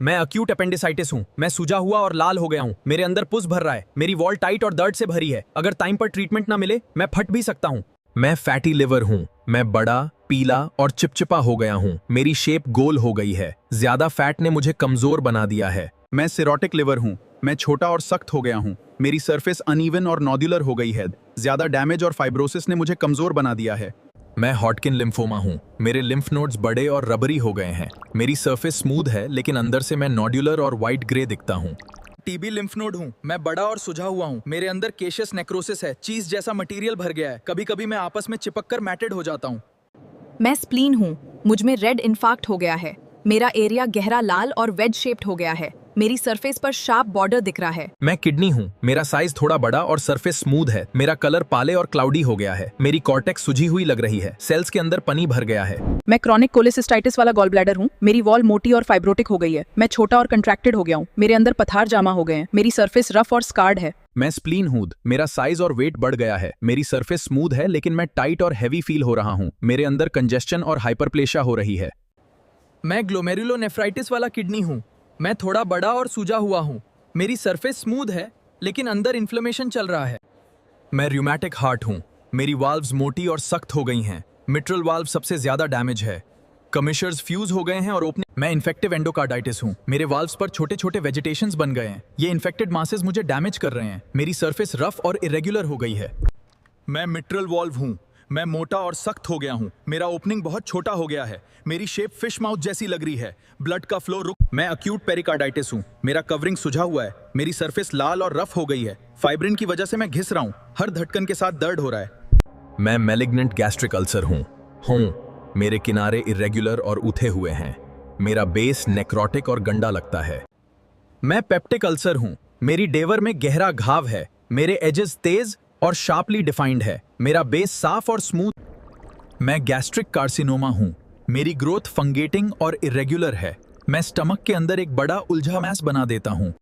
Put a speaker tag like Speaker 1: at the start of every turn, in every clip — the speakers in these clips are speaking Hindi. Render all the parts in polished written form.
Speaker 1: मैं अक्यूट अपेंडिसाइटिस हूँ। मैं सूजा हुआ और लाल हो गया हूँ। मेरे अंदर पुस भर रहा है। मेरी वॉल टाइट और दर्द से भरी है। अगर टाइम पर ट्रीटमेंट ना मिले मैं फट भी सकता हूँ। मैं फैटी लिवर हूँ। मैं बड़ा, पीला और चिपचिपा हो गया हूँ। मेरी शेप गोल हो गई है। ज्यादा फैट ने मुझे कमजोर बना दिया है।
Speaker 2: मैं सिरोटिक लिवर हूँ। मैं छोटा और सख्त हो गया हूँ। मेरी सरफेस अनइवन और नॉड्यूलर हो गई है। ज्यादा डैमेज और फाइब्रोसिस ने मुझे कमजोर बना दिया है।
Speaker 1: मैं हॉटकिन लिम्फोमा हूँ। मेरे लिम्फ नोड्स बड़े और रबरी हो गए हैं। मेरी सरफेस स्मूथ है लेकिन अंदर से मैं नॉड्यूलर और वाइट ग्रे दिखता हूँ।
Speaker 3: टीबी लिम्फ नोड हूँ। मैं बड़ा और सुझा हुआ हूँ। मेरे अंदर केशियस नेक्रोसिस है। चीज जैसा मटेरियल भर गया है। कभी कभी मैं आपस में चिपक कर मैटेड हो जाता हूँ।
Speaker 4: मैं स्प्लीन हूँ। मुझ में रेड इन्फाक्ट हो गया है। मेरा एरिया गहरा लाल और वेज शेप्ड हो गया है। मेरी सरफेस पर शार्प बॉर्डर दिख रहा है।
Speaker 1: मैं किडनी हूँ। मेरा साइज थोड़ा बड़ा और सरफेस स्मूथ है। मेरा कलर पाले और क्लाउडी हो गया है। मेरी कॉर्टेक्स सुजी हुई लग रही है। सेल्स के अंदर पनी भर गया है।
Speaker 5: मैं क्रॉनिक कोलेसिस्टाइटिस वाला गॉल ब्लैडर हूँ। मेरी वॉल मोटी और फाइब्रोटिक हो गई है। मैं छोटा और कंट्रैक्टेड हो गया हूँ। मेरे अंदर पथार जामा हो गए हैं। मेरी सरफेस रफ और स्कार्ड है।
Speaker 1: मैं स्प्लीन हूँ। मेरा साइज और वेट बढ़ गया है। मेरी सरफेस स्मूथ है लेकिन मैं टाइट और हैवी फील हो रहा हूँ। मेरे अंदर कंजेस्शन और हाइपरप्लेशिया हो रही है।
Speaker 3: मैं ग्लोमेरुलोनेफ्राइटिस वाला किडनी हूँ। मैं थोड़ा बड़ा और सूजा हुआ हूँ। मेरी सरफेस स्मूथ है लेकिन अंदर इन्फ्लेमेशन चल रहा है।
Speaker 1: मैं र्यूमैटिक हार्ट हूँ। मेरी वाल्व्स मोटी और सख्त हो गई हैं। मिट्रल वाल्व सबसे ज्यादा डैमेज है। कमिशर्स फ्यूज हो गए हैं और ओपनिंग। मैं इन्फेक्टिव एंडोकार्डाइटिस हूँ। मेरे वाल्व्स पर छोटे छोटे वेजिटेशंस बन गए हैं। ये इन्फेक्टेड मासेस मुझे डैमेज कर रहे हैं। मेरी सरफेस रफ और इरेगुलर हो गई है।
Speaker 2: मैं मिट्रल वॉल्व हूँ। मैं मोटा और सख्त हो गया हूँ। मेरा ओपनिंग बहुत छोटा हो गया है। मेरी शेप फिश माउथ जैसी लग रही है। ब्लड का फ्लो रुक। मैं अक्यूट पेरिकार्डाइटिस हूँ। मेरा कवरिंग सुझा हुआ है। मेरी सरफेस लाल और रफ हो गई है। फाइब्रिन की वजह से मैं घिस रहा हूँ। हर धड़कन के साथ दर्द हो रहा है।
Speaker 1: मैं मैलिग्नेंट गैस्ट्रिक अल्सर हूँ। मेरे किनारे इरेगुलर और उठे हुए हैं। मेरा बेस नेक्रोटिक और गंदा लगता है। मैं पेप्टिक अल्सर हूँ। मेरी डेवर में गहरा घाव है। मेरे एजेस तेज और शार्पली डिफाइंड है। मेरा बेस साफ और स्मूथ। मैं गैस्ट्रिक कार्सिनोमा हूँ। मेरी ग्रोथ फंगेटिंग और इरेगुलर है। मैं स्टमक के अंदर एक बड़ा उलझा मैस बना देता हूँ।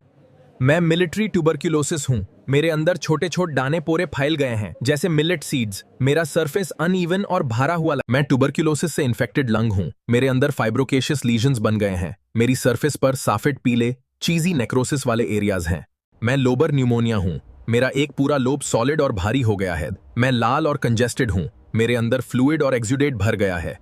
Speaker 1: मैं मिलिट्री ट्यूबरक्यूलोसिस हूँ। मेरे अंदर छोटे छोटे दाने पोरे फैल गए हैं जैसे मिलेट सीड्स। मेरा सरफेस अनइवन और भारा हुआ मैं ट्यूबरक्यूलोसिस से इन्फेक्टेड लंग हूँ। मेरे अंदर फाइब्रोकेशियस लीजन्स बन गए हैं। मेरी सरफेस पर साफेट पीले चीजी नेक्रोसिस वाले एरियाज हैं। मैं लोबर न्यूमोनिया हूँ। मेरा एक पूरा लोब सॉलिड और भारी हो गया है। मैं लाल और कंजेस्टेड हूँ। मेरे अंदर फ्लूइड और एक्सुडेट भर गया है।